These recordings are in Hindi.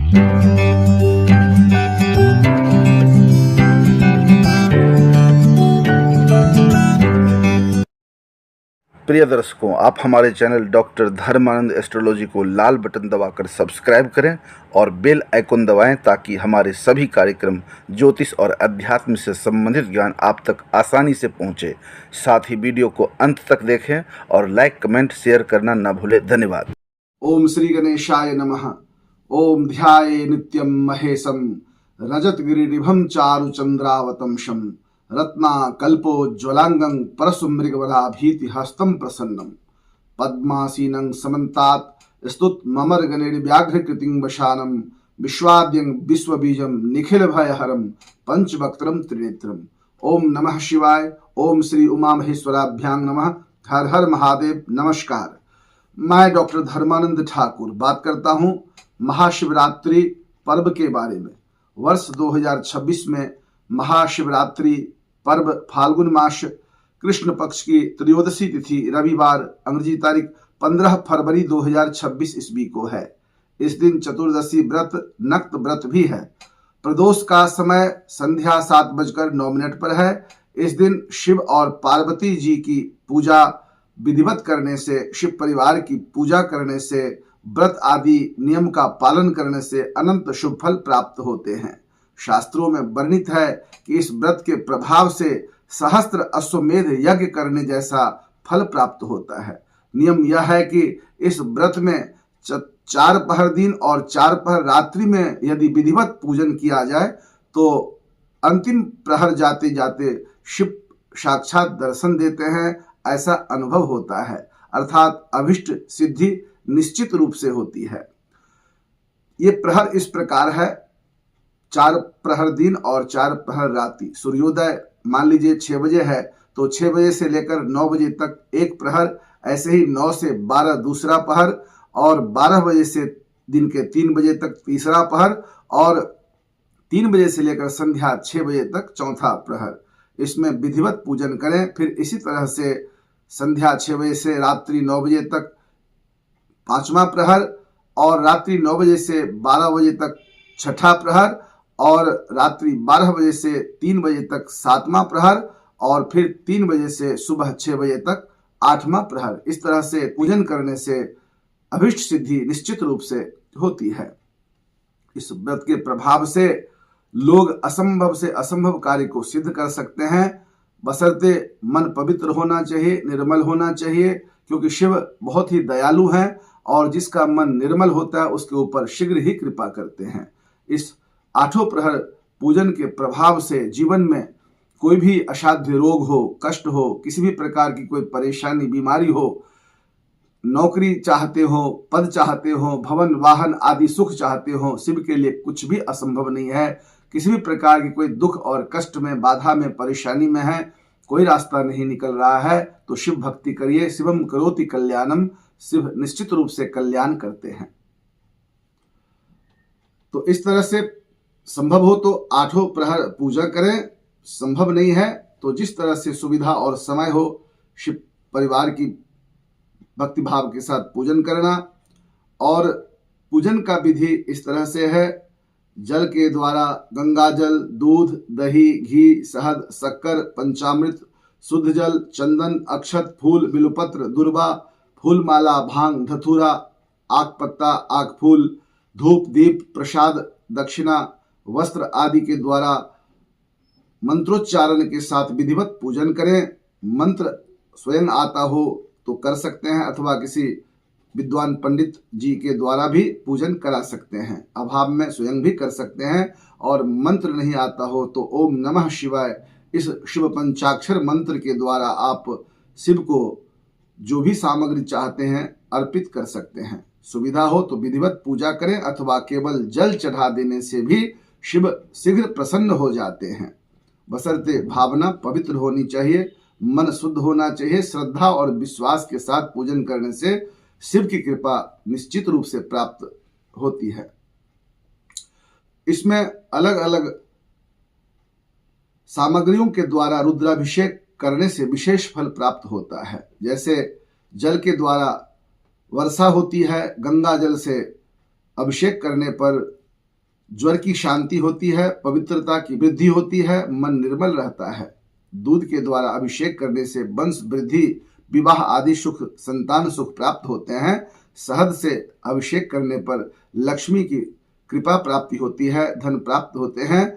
प्रिय दर्शकों, आप हमारे चैनल डॉक्टर धर्मानंद एस्ट्रोलॉजी को लाल बटन दबाकर सब्सक्राइब करें और बेल आइकन दबाएं ताकि हमारे सभी कार्यक्रम ज्योतिष और अध्यात्म से संबंधित ज्ञान आप तक आसानी से पहुंचे। साथ ही वीडियो को अंत तक देखें और लाइक, कमेंट, शेयर करना न भूलें। धन्यवाद। ओम श्री गणेशाय नमः। ओम ध्याये नित्यं महेशं रजतगिरिनिभं चारुचंद्रावतंशं रत्नाकल्पोज्ज्वलांगं परशुमृगवराभीतिहस्तं प्रसन्नं पद्मासीनं समन्तात् स्तुतममरगणैर्व्याघ्रकृतिं वशानं विश्वाद्यं विश्वबीजं निखिलभयहरं पंचवक्त्रं त्रिनेत्रम्। ओम नमः शिवाय। ओम श्री उमा महेश्वराभ्यां नमः। हर हर महादेव। नमस्कार। मैं डॉक्टर धर्मानंद ठाकुर बात करता हूं महाशिवरात्रि पर्व के बारे में। वर्ष 2026 में महाशिवरात्रि पर्व फाल्गुन मास कृष्ण पक्ष की त्रयोदशी तिथि रविवार अंग्रेजी तारीख 15 फरवरी 2026 ईस्वी को है। इस दिन चतुर्दशी व्रत नक्त व्रत भी है। प्रदोष का समय संध्या 7:09 पर है। इस दिन शिव और पार्वती जी की पूजा विधिवत करने से, शिव परिवार की पूजा करने से, व्रत आदि नियम का पालन करने से अनंत शुभ फल प्राप्त होते हैं। शास्त्रों में वर्णित है कि इस व्रत के प्रभाव से सहस्त्र अश्वमेध यज्ञ करने जैसा फल प्राप्त होता है। नियम यह है कि इस व्रत में 4 पहर दिन और 4 पहर रात्रि में यदि विधिवत पूजन किया जाए तो अंतिम प्रहर जाते जाते शिव साक्षात दर्शन देते हैं, ऐसा अनुभव होता है। अर्थात अभिष्ट सिद्धि निश्चित रूप से होती है। ये प्रहर इस प्रकार है: 4 प्रहर दिन और 4 प्रहर रात्रि। सूर्योदय मान लीजिए 6 बजे है तो 6 बजे से लेकर 9 बजे तक एक प्रहर, ऐसे ही 9 से 12 दूसरा पहर और 12 बजे से दिन के 3 बजे तक तीसरा पहर और 3 बजे से लेकर संध्या 6 बजे तक चौथा प्रहर। इसमें विधिवत पूजन करें। फिर इसी तरह से संध्या 6 बजे से रात्रि 9 बजे तक 5वां प्रहर और रात्रि 9 बजे से 12 बजे तक 6ठा प्रहर और रात्रि 12 बजे से 3 बजे तक 7वां प्रहर और फिर 3 बजे से सुबह 6 बजे तक 8वां प्रहर। इस तरह से पूजन करने से अभिष्ट सिद्धि निश्चित रूप से होती है। इस व्रत के प्रभाव से लोग असंभव से असंभव कार्य को सिद्ध कर सकते हैं, बशर्ते मन पवित्र होना चाहिए, निर्मल होना चाहिए, क्योंकि शिव बहुत ही दयालु हैं और जिसका मन निर्मल होता है उसके ऊपर शीघ्र ही कृपा करते हैं। इस 8 प्रहर पूजन के प्रभाव से जीवन में कोई भी असाध्य रोग हो, कष्ट हो, किसी भी प्रकार की कोई परेशानी, बीमारी हो, नौकरी चाहते हो, पद चाहते हो, भवन वाहन आदि सुख चाहते हो, शिव के लिए कुछ भी असंभव नहीं है। किसी भी प्रकार की कोई दुख और कष्ट में, बाधा में, परेशानी में है, कोई रास्ता नहीं निकल रहा है तो शिव भक्ति करिए। शिवम करोति कल्याणम। शिव निश्चित रूप से कल्याण करते हैं। तो इस तरह से संभव हो तो 8 प्रहर पूजा करें, संभव नहीं है तो जिस तरह से सुविधा और समय हो शिव परिवार की भक्ति भाव के साथ पूजन करना। और पूजन का विधि इस तरह से है: जल के द्वारा गंगा जल, दूध, दही, घी, शहद, शक्कर, पंचामृत, शुद्ध जल, चंदन, अक्षत, फूल, बिल्वपत्र, दुर्वा, फूल माला, भांग, धतूरा, आक पत्ता, आक फूल, धूप, दीप, प्रसाद, दक्षिणा, वस्त्र आदि के द्वारा मंत्रोच्चारण के साथ विधिवत पूजन करें। मंत्र स्वयं आता हो तो कर सकते हैं अथवा किसी विद्वान पंडित जी के द्वारा भी पूजन करा सकते हैं। अभाव में स्वयं भी कर सकते हैं। और मंत्र नहीं आता हो तो ओम नमः शिवाय इस शिव पंचाक्षर मंत्र के द्वारा आप शिव को जो भी सामग्री चाहते हैं अर्पित कर सकते हैं। सुविधा हो तो विधिवत पूजा करें अथवा केवल जल चढ़ा देने से भी शिव शीघ्र प्रसन्न हो जाते हैं। बशर्ते भावना पवित्र होनी चाहिए, मन शुद्ध होना चाहिए। श्रद्धा और विश्वास के साथ पूजन करने से शिव की कृपा निश्चित रूप से प्राप्त होती है। इसमें अलग अलग सामग्रियों के द्वारा रुद्राभिषेक करने से विशेष फल प्राप्त होता है। जैसे जल के द्वारा वर्षा होती है, गंगा जल से अभिषेक करने पर ज्वर की शांति होती है, पवित्रता की वृद्धि होती है, मन निर्मल रहता है। दूध के द्वारा अभिषेक करने से वंश वृद्धि, विवाह आदि सुख, संतान सुख प्राप्त होते हैं। शहद से अभिषेक करने पर लक्ष्मी की कृपा प्राप्ति होती है, धन प्राप्त होते हैं।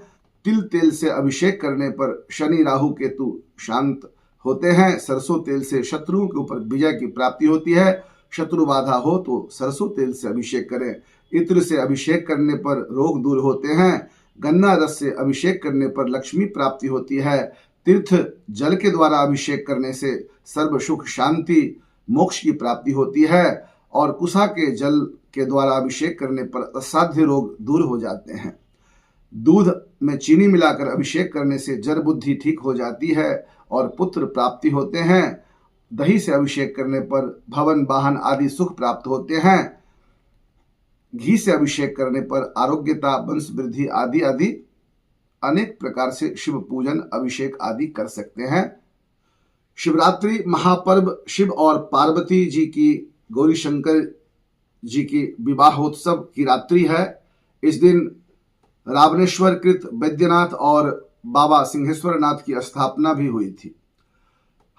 तिल तेल से अभिषेक करने पर शनि राहु केतु शांत होते हैं। सरसों तेल से शत्रुओं के ऊपर विजय की प्राप्ति होती है। शत्रु बाधा हो तो सरसों तेल से अभिषेक करें। इत्र से अभिषेक करने पर रोग दूर होते हैं। गन्ना रस से अभिषेक करने पर लक्ष्मी प्राप्ति होती है। तीर्थ जल के द्वारा अभिषेक करने से सर्व सुख शांति मोक्ष की प्राप्ति होती है। और कुशा के जल के द्वारा अभिषेक करने पर असाध्य रोग दूर हो जाते हैं। दूध में चीनी मिलाकर अभिषेक करने से जड़ बुद्धि ठीक हो जाती है और पुत्र प्राप्ति होते हैं। दही से अभिषेक करने पर भवन वाहन आदि सुख प्राप्त होते हैं। घी से अभिषेक करने पर आरोग्यता, वंश वृद्धि आदि आदि अनेक प्रकार से शिव पूजन, अभिषेक आदि कर सकते हैं। शिवरात्रि महापर्व शिव और पार्वती जी की, गौरी शंकर जी की विवाहोत्सव की रात्रि है। इस दिन रावणेश्वर कृत वैद्यनाथ और बाबा सिंहेश्वर नाथ की स्थापना भी हुई थी।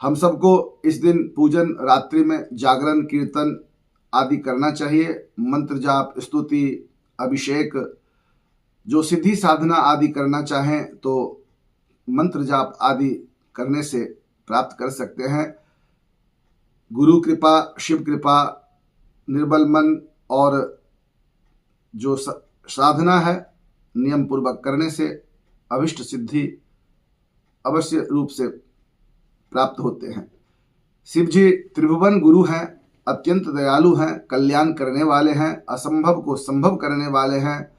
हम सबको इस दिन पूजन, रात्रि में जागरण, कीर्तन आदि करना चाहिए। मंत्र जाप, स्तुति, अभिषेक, जो सिद्धि साधना आदि करना चाहें तो मंत्र जाप आदि करने से प्राप्त कर सकते हैं। गुरु कृपा, शिव कृपा, निर्बल मन और जो साधना है नियम पूर्वक करने से अभिष्ट सिद्धि अवश्य रूप से प्राप्त होते हैं। शिव जी त्रिभुवन गुरु हैं, अत्यंत दयालु हैं, कल्याण करने वाले हैं, असंभव को संभव करने वाले हैं।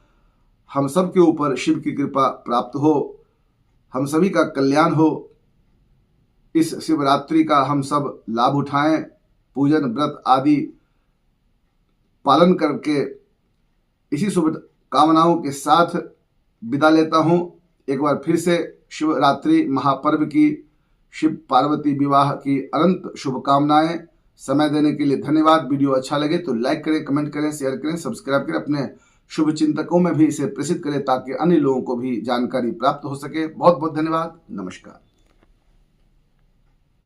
हम सब के ऊपर शिव की कृपा प्राप्त हो, हम सभी का कल्याण हो। इस शिवरात्रि का हम सब लाभ उठाएं, पूजन व्रत आदि पालन करके इसी शुभ कामनाओं के साथ विदा लेता हूं। एक बार फिर से शिवरात्रि महापर्व की, शिव पार्वती विवाह की अनंत शुभकामनाएं। समय देने के लिए धन्यवाद। वीडियो अच्छा लगे तो लाइक करें, कमेंट करें, शेयर करें, सब्सक्राइब करें। अपने शुभ चिंतकों में भी इसे प्रेषित करें ताकि अन्य लोगों को भी जानकारी प्राप्त हो सके। बहुत बहुत धन्यवाद। नमस्कार।